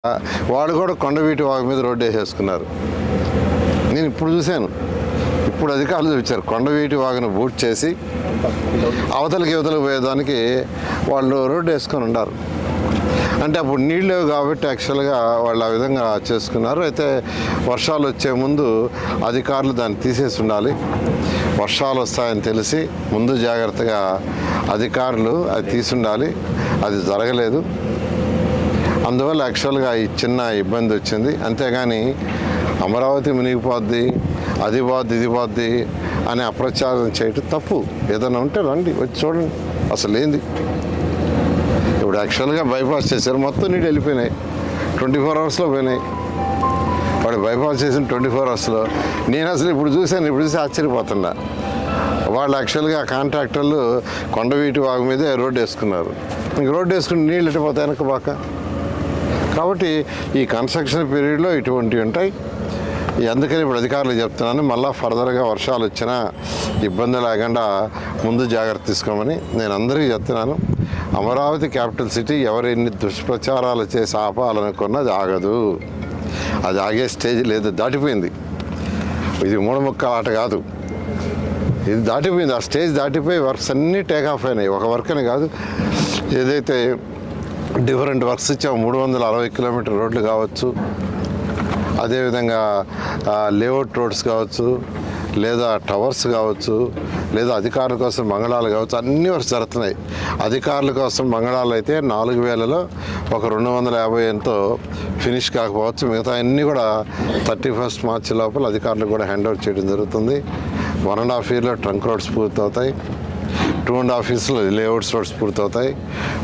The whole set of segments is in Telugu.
వాళ్ళు కూడా కొండవీటి వాగు మీద రోడ్డు వేసేసుకున్నారు. నేను ఇప్పుడు చూశాను, ఇప్పుడు అధికారులు చూపించారు కొండవీటి వాగును బూట్ చేసి అవతలకి పోయేదానికి వాళ్ళు రోడ్డు వేసుకొని ఉన్నారు. అంటే అప్పుడు నీళ్ళు లేవు కాబట్టి యాక్చువల్గా వాళ్ళు ఆ విధంగా చేసుకున్నారు. అయితే వర్షాలు వచ్చే ముందు అధికారులు దాన్ని తీసేసి ఉండాలి. వర్షాలు వస్తాయని తెలిసి ముందు జాగ్రత్తగా అధికారులు అది తీసుండాలి. అది జరగలేదు. అందువల్ల యాక్చువల్గా ఈ చిన్న ఇబ్బంది వచ్చింది. అంతేగాని అమరావతి మునిగిపోద్ది, అది పోద్ది, ఇది పోద్ది అని అప్రచారం చేయటం తప్పు. ఏదైనా ఉంటే రండి, వచ్చి చూడండి అసలు ఏంది. ఇప్పుడు యాక్చువల్గా బైపాస్ చేశారు, మొత్తం నీళ్ళు వెళ్ళిపోయినాయి. 24 అవర్స్లో పోయినాయి. వాడు బైపాస్ చేసిన 24 అవర్స్లో నేను అసలు ఇప్పుడు చూసి ఆశ్చర్యపోతున్నా. వాళ్ళు యాక్చువల్గా కాంట్రాక్టర్లు కొండవీటి వాగు మీదే రోడ్డు వేసుకున్నారు. ఇంక రోడ్డు వేసుకుని నీళ్ళు ఎట్టిపోతాయి వెనక బాక. కాబట్టి ఈ కన్స్ట్రక్షన్ పీరియడ్లో ఇటువంటివి ఉంటాయి. అందుకని ఇప్పుడు అధికారులు చెప్తున్నాను, మళ్ళీ ఫర్దర్గా వర్షాలు వచ్చినా ఇబ్బంది లేకుండా ముందు జాగ్రత్త తీసుకోమని నేను అందరికీ చెప్తున్నాను. అమరావతి క్యాపిటల్ సిటీ ఎవరు ఎన్ని దుష్ప్రచారాలు చేసి ఆపాలనుకున్నది ఆగదు. అది ఆగే స్టేజ్ లేదు, దాటిపోయింది. ఇది మూఢముక్కల ఆట కాదు, ఇది దాటిపోయింది. ఆ స్టేజ్ దాటిపోయి వర్క్స్ అన్నీ టేక్ ఆఫ్ అయినాయి. ఒక వర్క్ అని కాదు, ఏదైతే డిఫరెంట్ వర్క్స్ ఇచ్చాము 360 కిలోమీటర్ రోడ్లు కావచ్చు, అదేవిధంగా లేఅవుట్ రోడ్స్ కావచ్చు, లేదా టవర్స్ కావచ్చు, లేదా అధికారుల కోసం మంగళాలు కావచ్చు, అన్ని వర్క్స్ జరుగుతున్నాయి. అధికారుల కోసం మంగళాలు అయితే 4000లో ఒక 250 ఎంతో ఫినిష్ కాకపోవచ్చు. మిగతా అన్నీ కూడా 31 మార్చి లోపల అధికారులకు కూడా హ్యాండ్ ఓవర్ చేయడం జరుగుతుంది. 1.5 yearలో ట్రంక్ రోడ్స్ పూర్తవుతాయి. 2.5 yearsలో లేఅవుట్స్ రోడ్స్ పూర్తవుతాయి.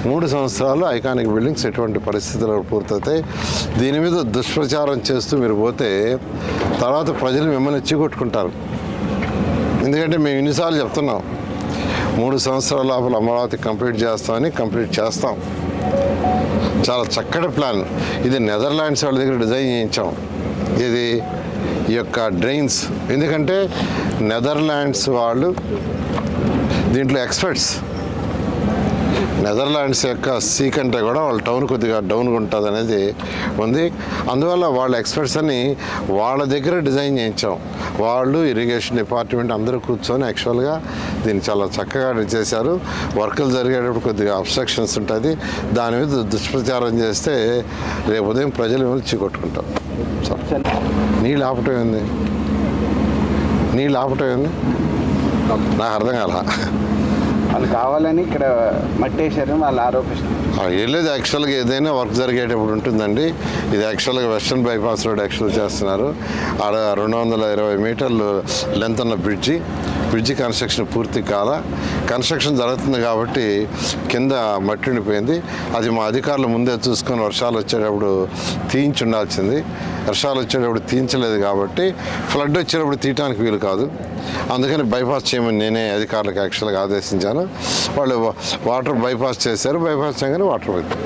3 సంవత్సరాలు ఐకానిక్ బిల్డింగ్స్ ఎటువంటి పరిస్థితుల్లో పూర్తవుతాయి. దీని మీద దుష్ప్రచారం చేస్తూ మీరు పోతే తర్వాత ప్రజలు మిమ్మల్ని చిగొట్టుకుంటారు. ఎందుకంటే మేము ఇన్నిసార్లు చెప్తున్నాం, 3 సంవత్సరాల లోపల అమరావతి కంప్లీట్ చేస్తామని. కంప్లీట్ చేస్తాం. చాలా చక్కటి ప్లాన్ ఇది. నెదర్లాండ్స్ వాళ్ళ దగ్గర డిజైన్ చేయించాం. ఇది ఈ యొక్క డ్రైన్స్, ఎందుకంటే నెదర్లాండ్స్ వాళ్ళు దీంట్లో ఎక్స్పర్ట్స్. నెదర్లాండ్స్ యొక్క సీ కంటే కూడా వాళ్ళ టౌన్ కొద్దిగా డౌన్గా ఉంటుంది అనేది ఉంది. అందువల్ల వాళ్ళ ఎక్స్పర్ట్స్ అని వాళ్ళ దగ్గర డిజైన్ చేయించాం. వాళ్ళు ఇరిగేషన్ డిపార్ట్మెంట్ అందరూ కూర్చొని యాక్చువల్గా దీన్ని చాలా చక్కగా చేశారు. వర్కులు జరిగేటప్పుడు కొద్దిగా అబ్స్ట్రక్షన్స్ ఉంటుంది. దాని మీద దుష్ప్రచారం చేస్తే రేపు ఉదయం ప్రజలు మిమ్మల్ని చీకొట్టుకుంటాం. నీళ్ళు ఆపటం ఏంది, నీళ్ళు ఆపటం ఏంది నాకు అర్థం కాల. వాళ్ళు కావాలని ఇక్కడ మట్టేశారని వాళ్ళు ఆరోపిస్తారు. ఏం లేదు, యాక్చువల్గా ఏదైనా వర్క్ జరిగేటప్పుడు ఉంటుందండి. ఇది యాక్చువల్గా వెస్ట్రన్ బైపాస్ రోడ్ యాక్చువల్ చేస్తున్నారు. ఆడ 220 మీటర్లు లెంత్ ఉన్న బ్రిడ్జి కన్స్ట్రక్షన్ పూర్తి కాల. కన్స్ట్రక్షన్ జరుగుతుంది కాబట్టి కింద మట్టి ఉండిపోయింది. అది మా అధికారులు ముందే చూసుకొని వర్షాలు వచ్చేటప్పుడు తీయించి ఉండాల్సింది. వర్షాలు వచ్చేటప్పుడు తీయించలేదు కాబట్టి ఫ్లడ్ వచ్చేటప్పుడు తీయటానికి వీలు కాదు. అందుకని బైపాస్ చేయమని నేనే అధికారులకు యాక్చువల్గా ఆదేశించాను. వాళ్ళు వాటర్ బైపాస్ చేశారు. బైపాస్ చేయగానే వాటర్ పోయింది.